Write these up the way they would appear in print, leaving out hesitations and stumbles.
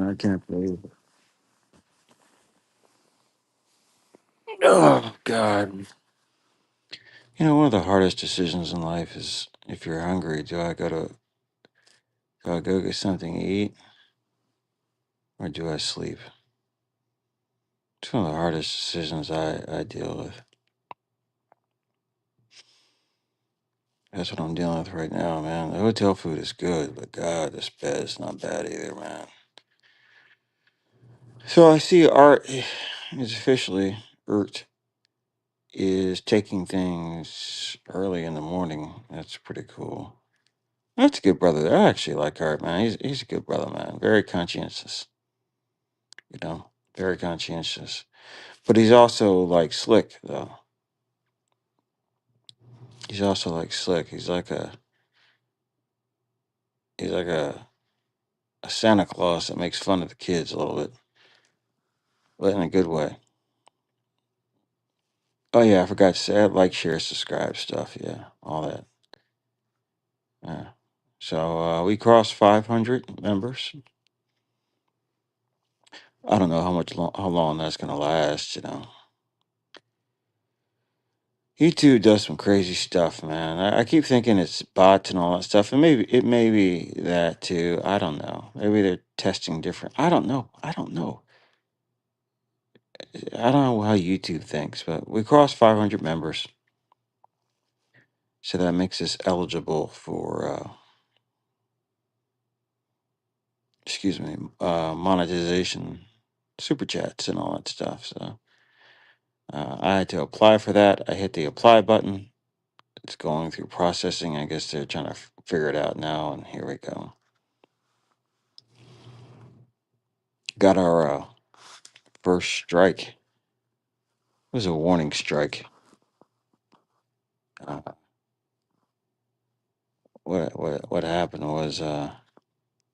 I can't believe it. Oh God. One of the hardest decisions in life is if you're hungry, do I go get something to eat or do I sleep? It's one of the hardest decisions I deal with. That's what I'm dealing with right now, man. The hotel food is good, but God, this bed is not bad either, man. So I see Art is officially Ert is taking things early in the morning. That's pretty cool. That's a good brother. I actually like Art, man. He's a good brother, man. Very conscientious, you know, very conscientious. But he's also like slick, though. He's also like slick. He's like a Santa Claus that makes fun of the kids a little bit, but in a good way. Oh yeah, I forgot to say I like, share, subscribe stuff. Yeah, all that. Yeah. So we crossed 500 members. I don't know how long that's gonna last. YouTube does some crazy stuff, man. I keep thinking it's bots and all that stuff, and maybe it may be that too. I don't know. Maybe they're testing different. I don't know. I don't know. I don't know how YouTube thinks, but we crossed 500 members, so that makes us eligible for, excuse me, monetization, super chats, and all that stuff. So I had to apply for that. I hit the apply button. It's going through processing. I guess they're trying to figure it out now, and here we go. Got our first strike. It was a warning strike. Uh, what happened was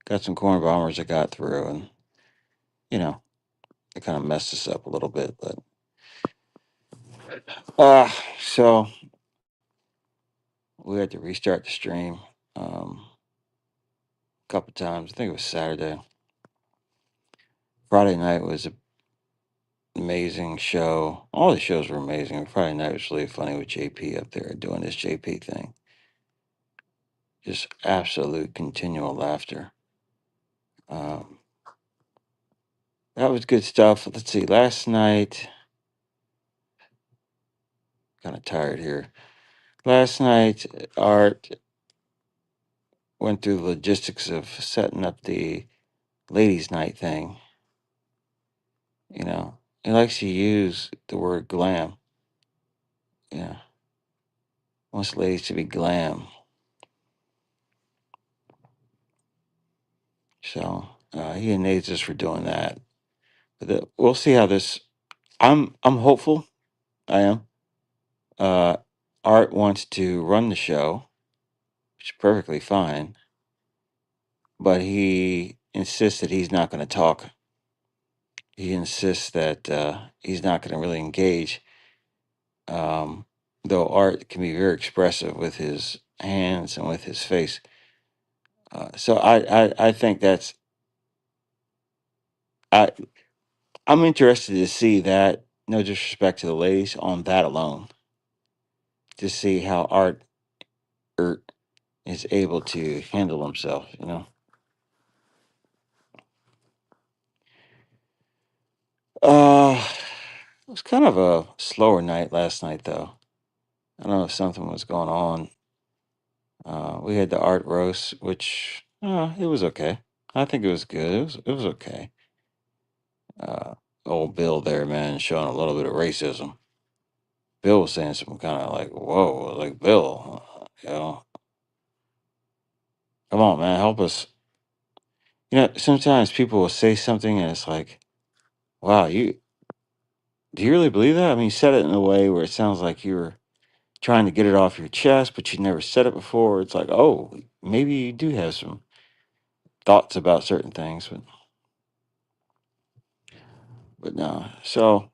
got some corn bombers that got through, and you know it kind of messed us up a little bit. But so we had to restart the stream a couple times. I think it was Saturday. Friday night was an amazing show. All the shows were amazing. Friday night was really funny with JP up there doing this JP thing. Just absolute continual laughter. Um, that was good stuff. Let's see. Last night, kind of tired here. Last night, Art went through the logistics of setting up the ladies' night thing. He likes to use the word glam. Yeah, wants ladies to be glam. So he ennays us for doing that. But we'll see how this. I'm hopeful. I am. Uh, Art wants to run the show, which is perfectly fine. But he insists that he's not going to talk. He insists that he's not going to really engage. Um, though Art can be very expressive with his hands and with his face. So I think that's I I'm interested to see that. No disrespect to the ladies on that alone, to see how Art is able to handle himself. It was kind of a slower night last night, though. I don't know if something was going on. We had the art roast, which it was okay. I think it was good. It was okay. Uh, Old Bill there, man, showing a little bit of racism. Bill was saying some kind of like, "Whoa," like Bill, come on, man, help us. Sometimes people will say something and it's like, "Wow, do you really believe that?" I mean, you said it in a way where it sounds like you're trying to get it off your chest, but you never said it before. It's like, oh, maybe you do have some thoughts about certain things, but no. So,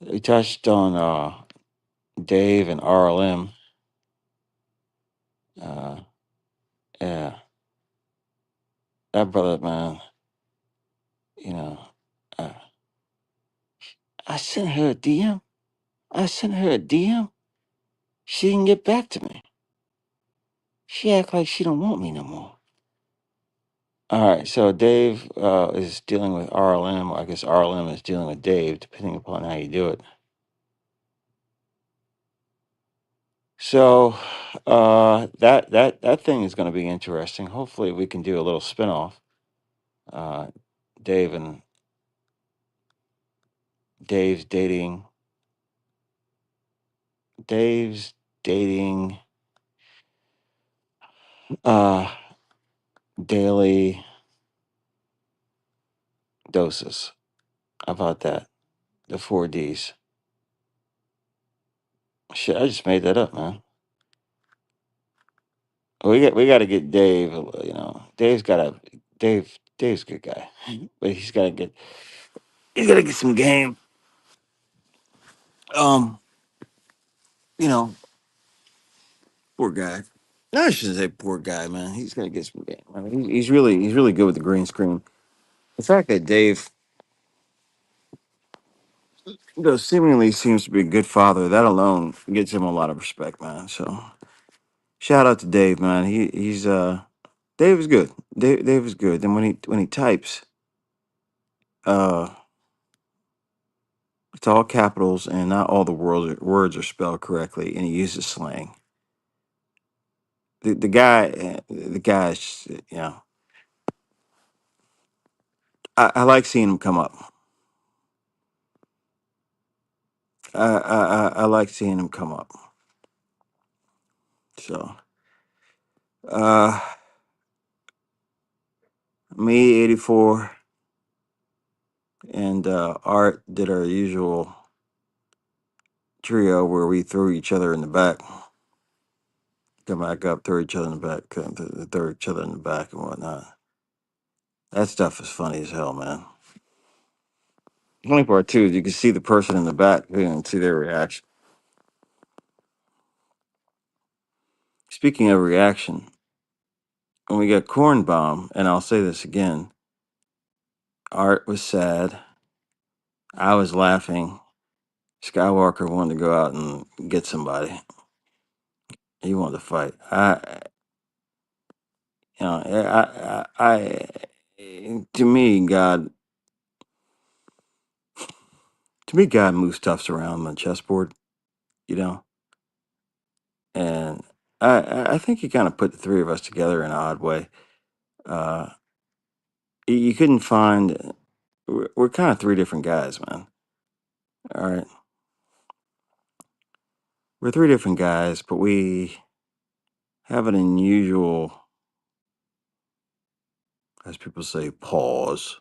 we touched on Dave and RLM. Uh, yeah, that brother, man, you know, uh, I sent her a DM. I sent her a DM. She didn't get back to me. She act like she don't want me no more. All right, so Dave is dealing with RLM. Or I guess RLM is dealing with Dave, depending upon how you do it. So that thing is going to be interesting. Hopefully, we can do a little spinoff. Uh, Dave and Dave's dating. Dave's dating. Uh, daily doses. How about that? The 4Ds. Shit, I just made that up, man. We got to get Dave. Dave's got to Dave's a good guy, but he's got to get some game. Um, you know, poor guy. No, I shouldn't say poor guy, man. He's got to get some game. I mean, he's really good with the green screen. The fact that Dave, seemingly seems to be a good father, that alone gets him a lot of respect, man. So shout out to Dave, man. He's Dave is good. Dave is good. And when he types, uh, it's all capitals and not all the words are spelled correctly, and he uses slang. The guy is just, I like seeing him come up. I like seeing him come up. So uh, me 84 and Art did our usual trio where we throw each other in the back, come back up, throw each other in the back, throw each other in the back and whatnot. That stuff is funny as hell, man. The funny part too is you can see the person in the back and see their reaction. Speaking of reaction, when we got corn bomb, and I'll say this again, Art was sad. I was laughing. Skywalker wanted to go out and get somebody. He wanted to fight. To me, God moves stuffs around on the chessboard, you know, and I think he kind of put the three of us together in an odd way. Uh, you couldn't find. We're kind of three different guys, man. All right, we're three different guys, but we have an unusual, as people say, pause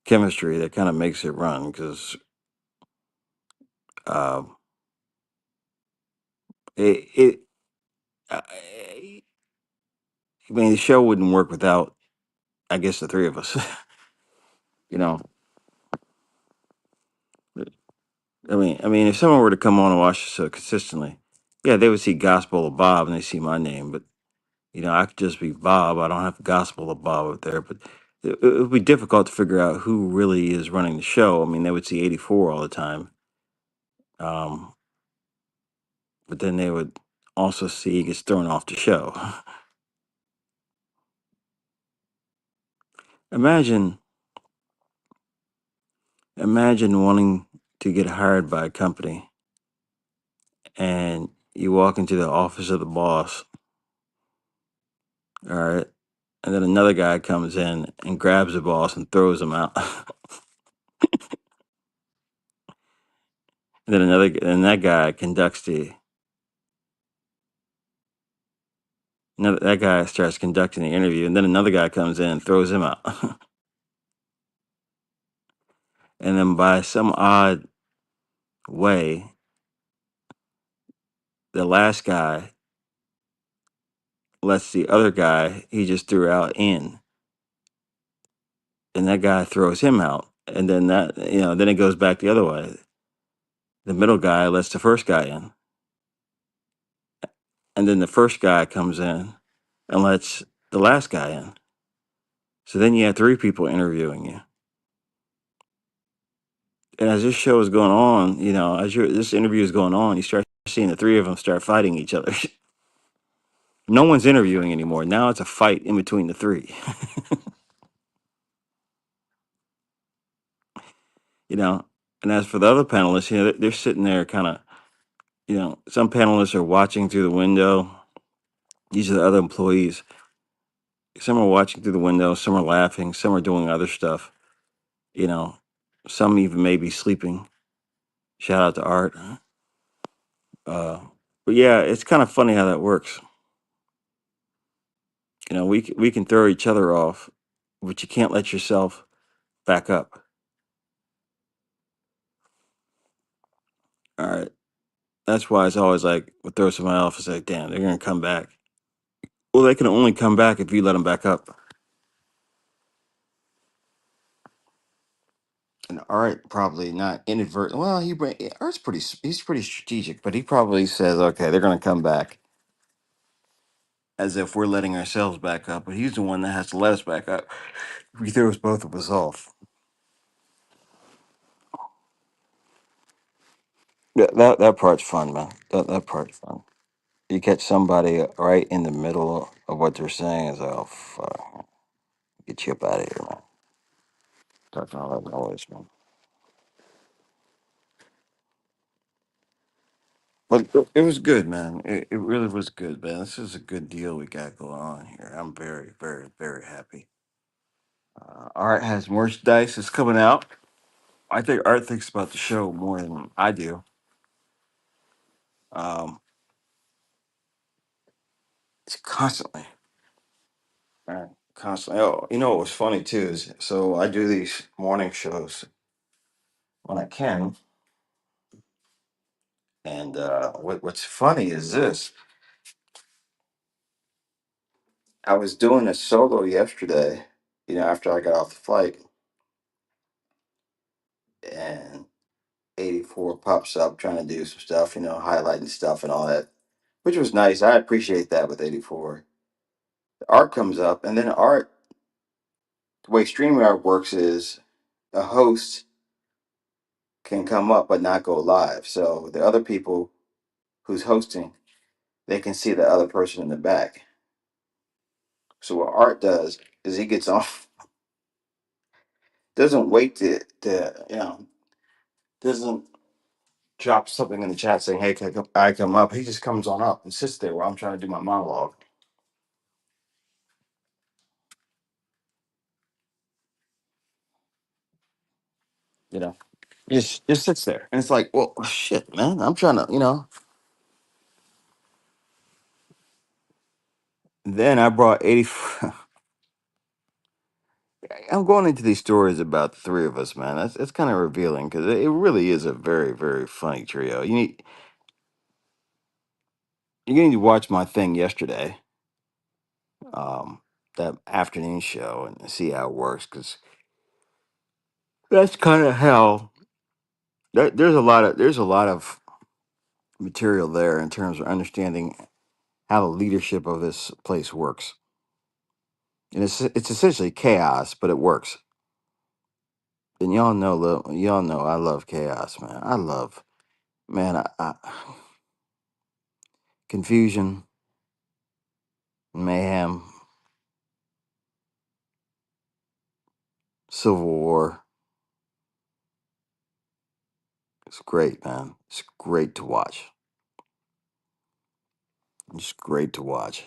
chemistry that kind of makes it run because uh, it. I mean, the show wouldn't work without, I guess, the three of us. you know, I mean, if someone were to come on and watch the show consistently, yeah, they would see Gospel of Bob and they see my name, but I could just be Bob. I don't have Gospel of Bob up there, but it would be difficult to figure out who really is running the show. I mean, they would see 84 all the time, um, but then they would also see he gets thrown off the show. imagine, imagine wanting to get hired by a company and you walk into the office of the boss, all right, and then another guy comes in and grabs the boss and throws him out. And that guy conducts that guy starts conducting the interview, and then another guy comes in and throws him out. And then by some odd way, the last guy lets the other guy he just threw out in, and that guy throws him out. And then then it goes back the other way. The middle guy lets the first guy in, and then the first guy comes in and lets the last guy in. So then you have three people interviewing you. And as this show is going on, as this interview is going on, you start seeing the three of them start fighting each other. No one's interviewing anymore. Now it's a fight in between the three. you know. And as for the other panelists, they're sitting there kind of, some panelists are watching through the window. These are the other employees. Some are watching through the window, some are laughing, some are doing other stuff, you know. Some even may be sleeping. Shout out to Art. Uh, but yeah, it's kind of funny how that works. We can throw each other off, but you can't let yourself back up. All right. That's why it's always like, we'll throw somebody off and say, damn, they're going to come back. Well, they can only come back if you let them back up. And Art probably not inadvertent. Well, he's pretty strategic, but he probably says, okay, they're going to come back as if we're letting ourselves back up, but he's the one that has to let us back up. He throws both of us off. Yeah, that part's fun, man. That part's fun. You catch somebody right in the middle of what they're saying, is like, oh fuck, get you up out of here, man. Talking all that noise, man. But it was good, man. It really was good, man. This is a good deal we got going on here. I'm very, very, very happy. Art has merchandise that's coming out. I think Art thinks about the show more than I do. Um, it's constantly, man, constantly. Oh, what was funny too is, so I do these morning shows when I can, and what's funny is this: I was doing a solo yesterday, after I got off the flight, and 84 pops up trying to do some stuff, highlighting stuff and all that, which was nice. I appreciate that with 84. The art comes up, and then the way StreamYard works is a host can come up but not go live. So the other people who's hosting, they can see the other person in the back. So what Art does is he gets on, doesn't wait to doesn't drop something in the chat saying, "Hey, can I come up?" He just comes on up and sits there while I'm trying to do my monologue. You know, just sits there, and it's like, well, shit, man. I'm trying to. Then I brought 80. I'm going into these stories about the three of us, man. That's kind of revealing because it really is a very, very funny trio. You need to watch my thing yesterday, um, that afternoon show, and see how it works, because that's kind of how there's a lot of material there in terms of understanding how the leadership of this place works, and it's essentially chaos, but it works. And y'all know I love chaos, man. Man, confusion, mayhem, civil war. It's great, man. It's great to watch. It's great to watch.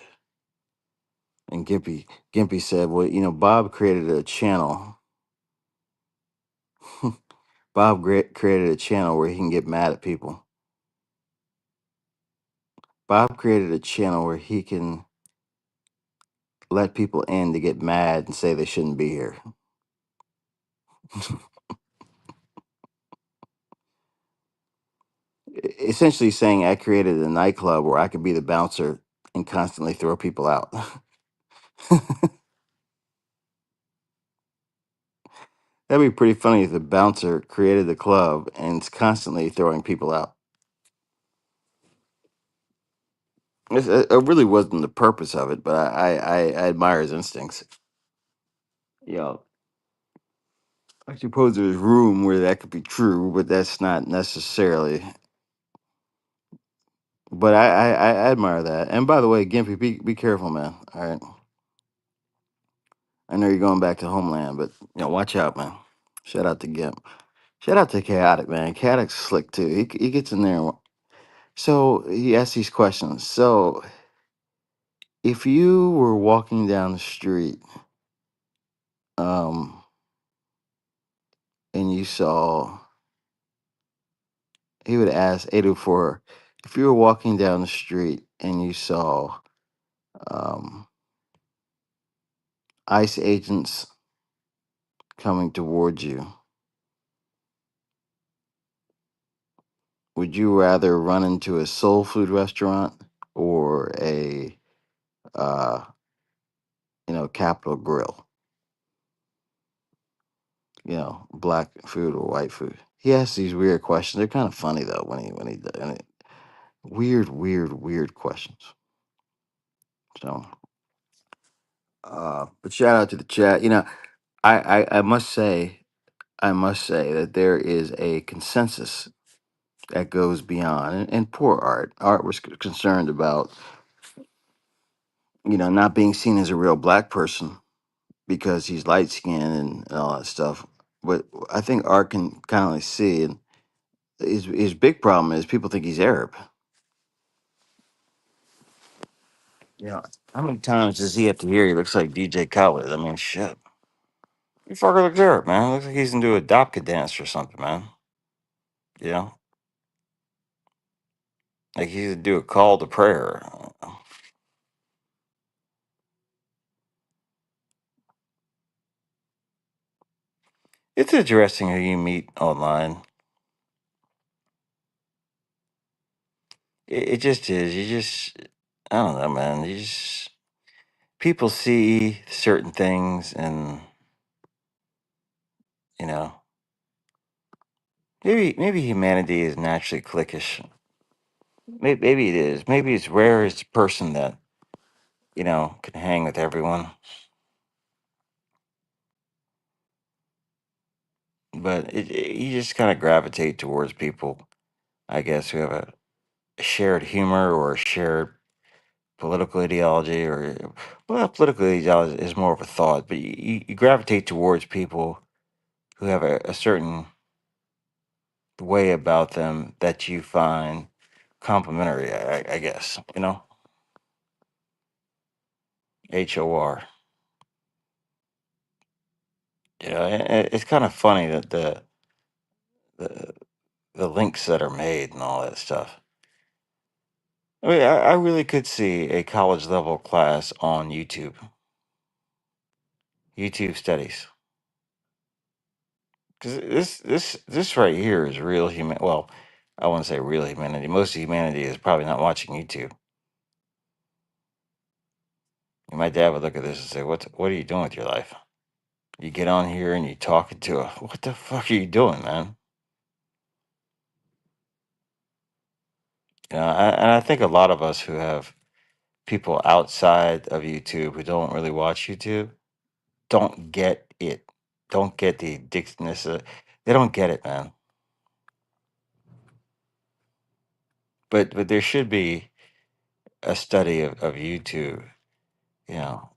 And Gimpy said, "Well, Bob created a channel. Created a channel where he can get mad at people. Bob created a channel where he can let people in to get mad and say they shouldn't be here." Essentially saying, I created a nightclub where I could be the bouncer and constantly throw people out. That'd be pretty funny if the bouncer created the club and it's constantly throwing people out. It really wasn't the purpose of it, but I admire his instincts. You know, I suppose there's room where that could be true, but that's not necessarily. But I admire that. And by the way, Gimpy, be careful, man. All right, I know you're going back to homeland, but watch out, man. Shout out to Gimp. Shout out to Chaotic, man. Chaotic's slick too. He gets in there. So he asks these questions. So if you were walking down the street, um, and you saw, he would ask 804, if you were walking down the street and you saw um, ICE agents coming towards you, would you rather run into a soul food restaurant or a uh, Capitol Grill? Black food or white food? He asks these weird questions. They're kind of funny though when he does it. Weird questions. So, but shout out to the chat. I must say that there is a consensus that goes beyond, and poor Art. Art was concerned about, not being seen as a real black person because he's light skinned and all that stuff. But I think Art can kind of see, and his big problem is people think he's Arab. How many times does he have to hear he looks like DJ Khaled? I mean, shit. You fucker looks Arab, man. Looks like he's into a Dabka dance or something, man. You know, like he's do a call to prayer. It's interesting who you meet online. It just is. I don't know, man. People see certain things, and you know, maybe humanity is naturally cliquish. Maybe it is. Maybe it's rare as a person that can hang with everyone. But you just kind of gravitate towards people, I guess, who have a shared humor or a shared political ideology, or well, political ideology is more of a thought, but you gravitate towards people who have a certain way about them that you find complimentary. I guess HOR. It's kind of funny that the the links that are made and all that stuff. I mean, I really could see a college level class on YouTube studies, because this right here is real human. Well, I wouldn't say real humanity. Most of humanity is probably not watching YouTube. And my dad would look at this and say, What are you doing with your life? You get on here and you talking to a what the fuck are you doing, man? And I think a lot of us who have people outside of YouTube who don't really watch YouTube don't get it. Don't get the addictiveness. They don't get it, man. But there should be a study of YouTube, you know,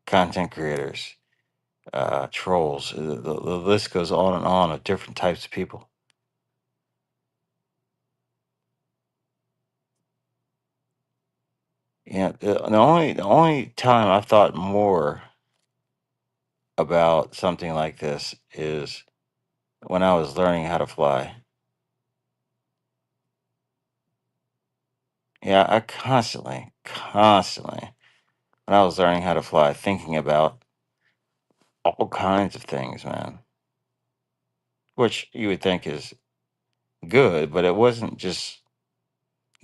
content creators, trolls. The list goes on and on of different types of people. The only time I've thought more about something like this is when I was learning how to fly. Yeah, I constantly, when I was learning how to fly, thinking about all kinds of things, man, which you would think is good, but it wasn't just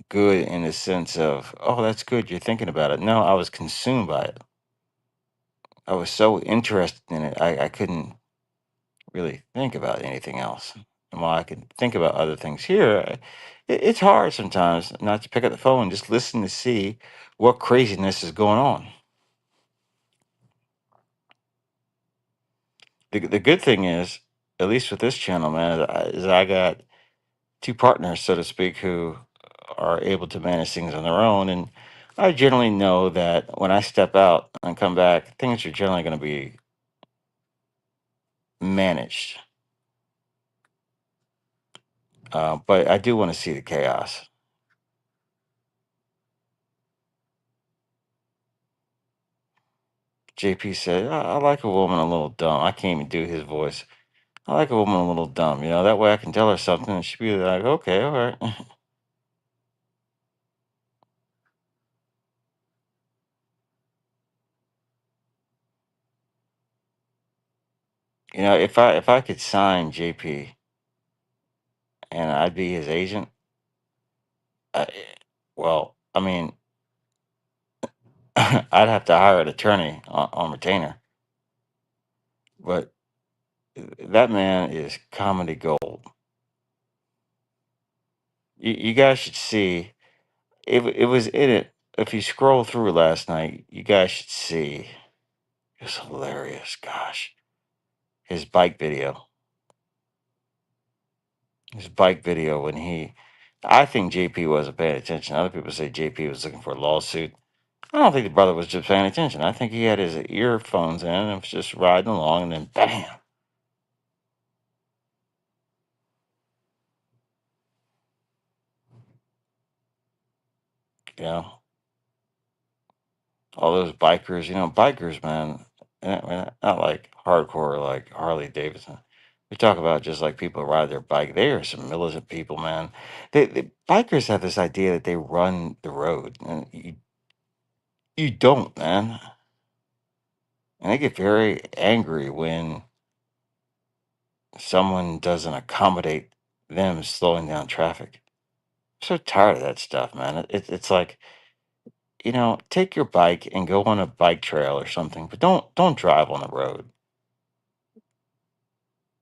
good in the sense of, oh, that's good, you're thinking about it. No, I was consumed by it. I was so interested in it, I couldn't really think about anything else. And while I can think about other things here, it's hard sometimes not to pick up the phone and just listen to see what craziness is going on. The good thing is, at least with this channel, man, is I got two partners, so to speak, who are able to manage things on their own. And I generally know that when I step out and come back, things are generally going to be managed. But I do want to see the chaos. JP said, I like a woman a little dumb. I can't even do his voice. I like a woman a little dumb. That way I can tell her something and she'll be like, okay, all right. If I could sign JP and I'd be his agent, I, well, I mean, I'd have to hire an attorney on retainer. But that man is comedy gold. You guys should see. It was in it. If you scroll through last night, you guys should see. It was hilarious. Gosh, his bike video. His bike video when he. I think JP wasn't paying attention. Other people say JP was looking for a lawsuit. I don't think the brother was just paying attention. I think he had his earphones in and was just riding along, and then bam, you know, all those bikers. Bikers, man. Not like hardcore like Harley Davidson. We talk about just like people who ride their bike. They are some militant people, man. The bikers have this idea that they run the road, and you don't, man. And they get very angry when someone doesn't accommodate them slowing down traffic. I'm so tired of that stuff, man. It's like, take your bike and go on a bike trail or something, but don't drive on the road.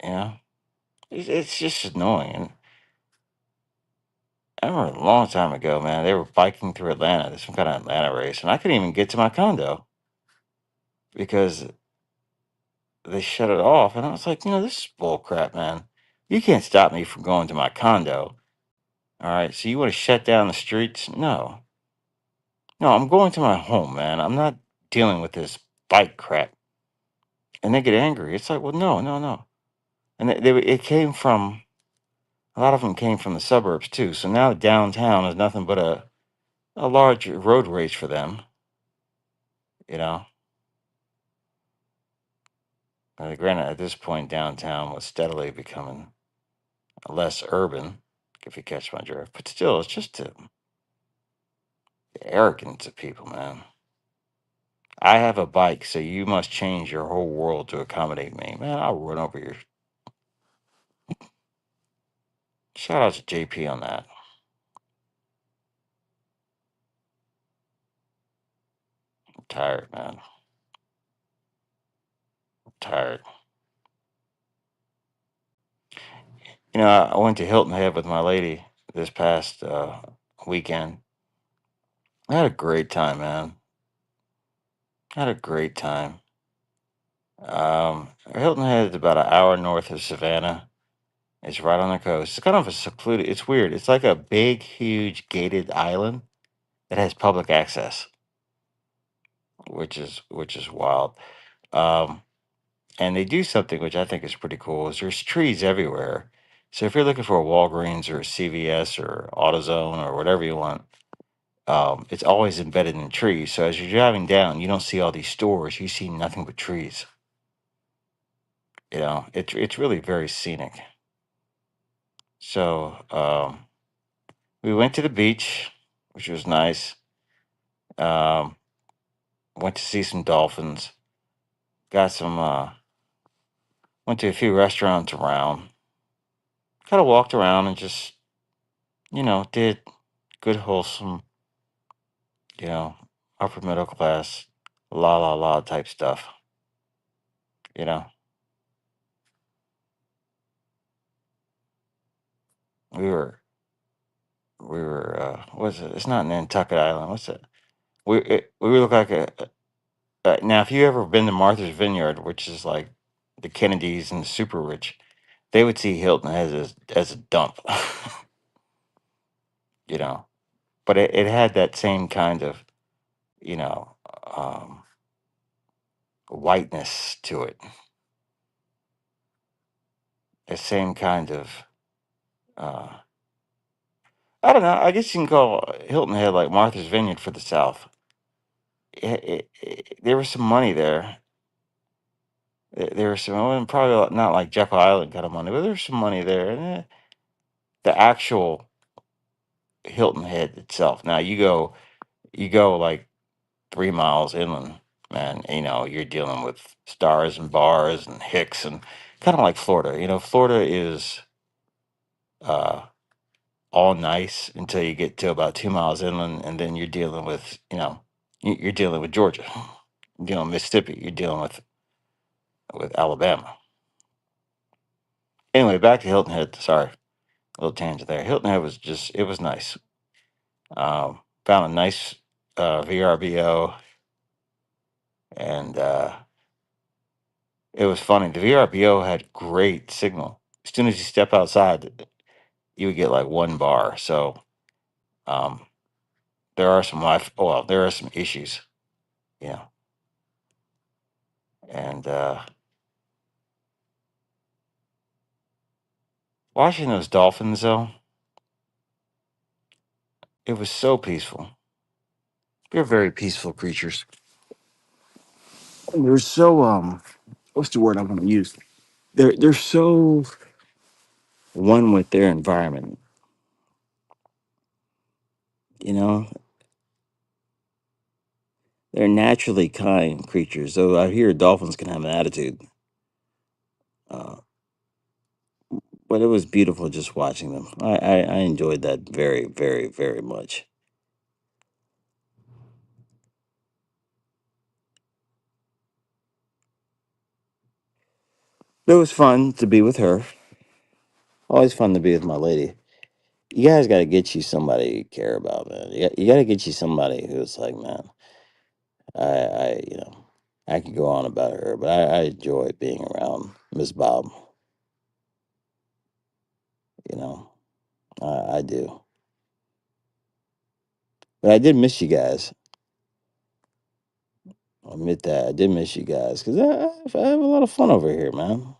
You know, it's just annoying. And I remember a long time ago, man, they were biking through Atlanta. There's some kind of Atlanta race, and I couldn't even get to my condo because they shut it off. And I was like, this is bull crap, man. You can't stop me from going to my condo. All right. So you want to shut down the streets? No. No, I'm going to my home, man. I'm not dealing with this bike crap. And they get angry. It's like, well, no, no, no. And it came from, a lot of them came from the suburbs too. So now downtown is nothing but a large road race for them, you know. Granted, at this point, downtown was steadily becoming less urban, if you catch my drift. But still, it's just the arrogance of people, man. I have a bike, so you must change your whole world to accommodate me. Man, I'll run over your. Shout out to JP on that. I'm tired, man. I'm tired. I went to Hilton Head with my lady this past weekend. I had a great time, man. I had a great time. Hilton Head is about an hour north of Savannah. It's right on the coast. It's kind of a secluded. It's weird. It's like a big, huge gated island that has public access, which is wild. Um, and they do something which I think is pretty cool. Is there's trees everywhere. So if you're looking for a Walgreens or a CVS or AutoZone or whatever you want, it's always embedded in trees. So as you're driving down, you don't see all these stores. You see nothing but trees. It's really very scenic. So we went to the beach, which was nice. Um, went to see some dolphins. Got some. Went to a few restaurants around. Kind of walked around and just did good wholesome, you know upper middle class, la la la type stuff. You know we were what's it? It's not Nantucket Island. What's it? We look like now. If you ever been to Martha's Vineyard, which is like the Kennedys and the super rich, they would see Hilton as a dump, you know. But it had that same kind of, you know, um, whiteness to it. The same kind of, uh, I don't know. I guess you can call Hilton Head like Martha's Vineyard for the South. There was some money there. There was some, well, probably not like Jekyll Island kind of money, but there was some money there. And the actual Hilton Head itself. Now you go like 3 miles inland, man. You know, you're dealing with stars and bars and hicks and kind of like Florida. You know, Florida is uh, all nice until you get to about 2 miles inland, and then you're dealing with, you know, you're dealing with Georgia, you're dealing with Mississippi, you're dealing with Alabama. Anyway, back to Hilton Head. Sorry, a little tangent there. Hilton Head was just, it was nice. Found a nice VRBO, and it was funny. The VRBO had great signal. As soon as you step outside, you would get like one bar. So um, there are some life. Well, there are some issues, you know. And watching those dolphins, though, it was so peaceful. They're very peaceful creatures. They're so what's the word I'm going to use? They're so one with their environment. You know, they're naturally kind creatures. Though I hear dolphins can have an attitude, uh, but it was beautiful just watching them. I enjoyed that very, very, very much. It was fun to be with her. Always fun to be with my lady. You guys got to get you somebody you care about, man. You got to get you somebody who's like, man, you know, I could go on about her, but I enjoy being around Miss Bob. You know, I do. But I did miss you guys. I'll admit that I did miss you guys because I have a lot of fun over here, man.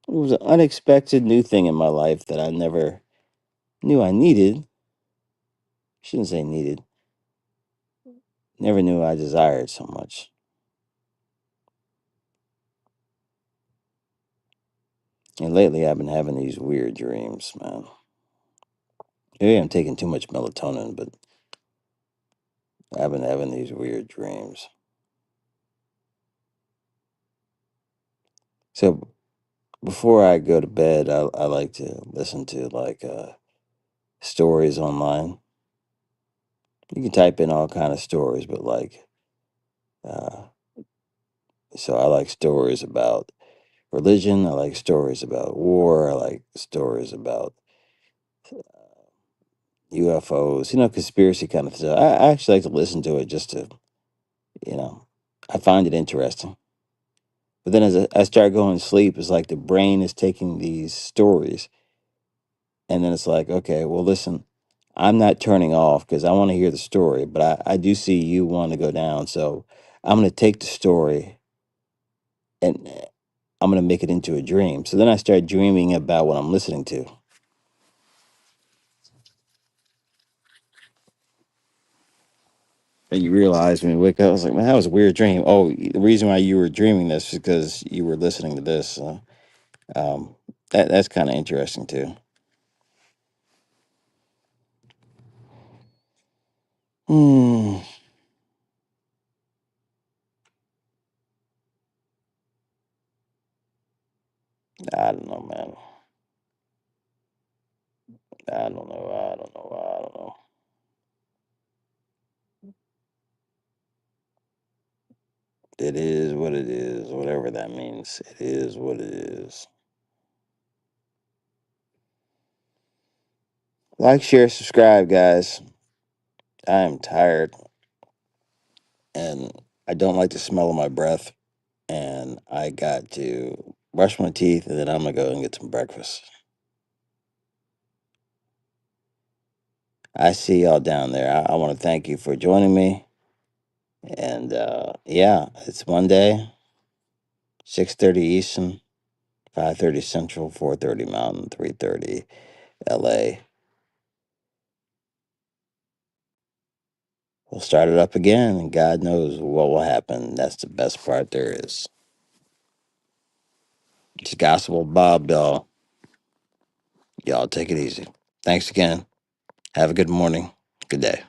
It was an unexpected new thing in my life that I never knew I needed. Shouldn't say needed. Never knew I desired so much. And lately, I've been having these weird dreams, man. Maybe I'm taking too much melatonin, but I've been having these weird dreams. So before I go to bed, I like to listen to like stories online. You can type in all kind of stories, but like, uh, so I like stories about religion. I like stories about war. I like stories about UFOs. You know, conspiracy kind of stuff. I actually like to listen to it just to, you know, I find it interesting. But then as I start going to sleep, it's like the brain is taking these stories, and then it's like, okay, well, listen, I'm not turning off because I want to hear the story, but I do see you want to go down. So I'm going to take the story and I'm going to make it into a dream. So then I start dreaming about what I'm listening to. And you realize when you wake up, I was like, man, that was a weird dream. Oh, the reason why you were dreaming this is because you were listening to this. So, um, that's kind of interesting too. Hmm. I don't know, man. I don't know. I don't know. I don't know. It is what it is, whatever that means. It is what it is. Like, share, subscribe, guys. I am tired and I don't like the smell of my breath. And and I got to brush my teeth, and then I'm gonna go and get some breakfast. I see y'all down there. I want to thank you for joining me. And yeah, it's Monday, 6:30 Eastern, 5:30 Central, 4:30 Mountain, 3:30 LA. We'll start it up again, and God knows what will happen. That's the best part there is. It's Gospel Bob, y'all. Y'all take it easy. Thanks again. Have a good morning. Good day.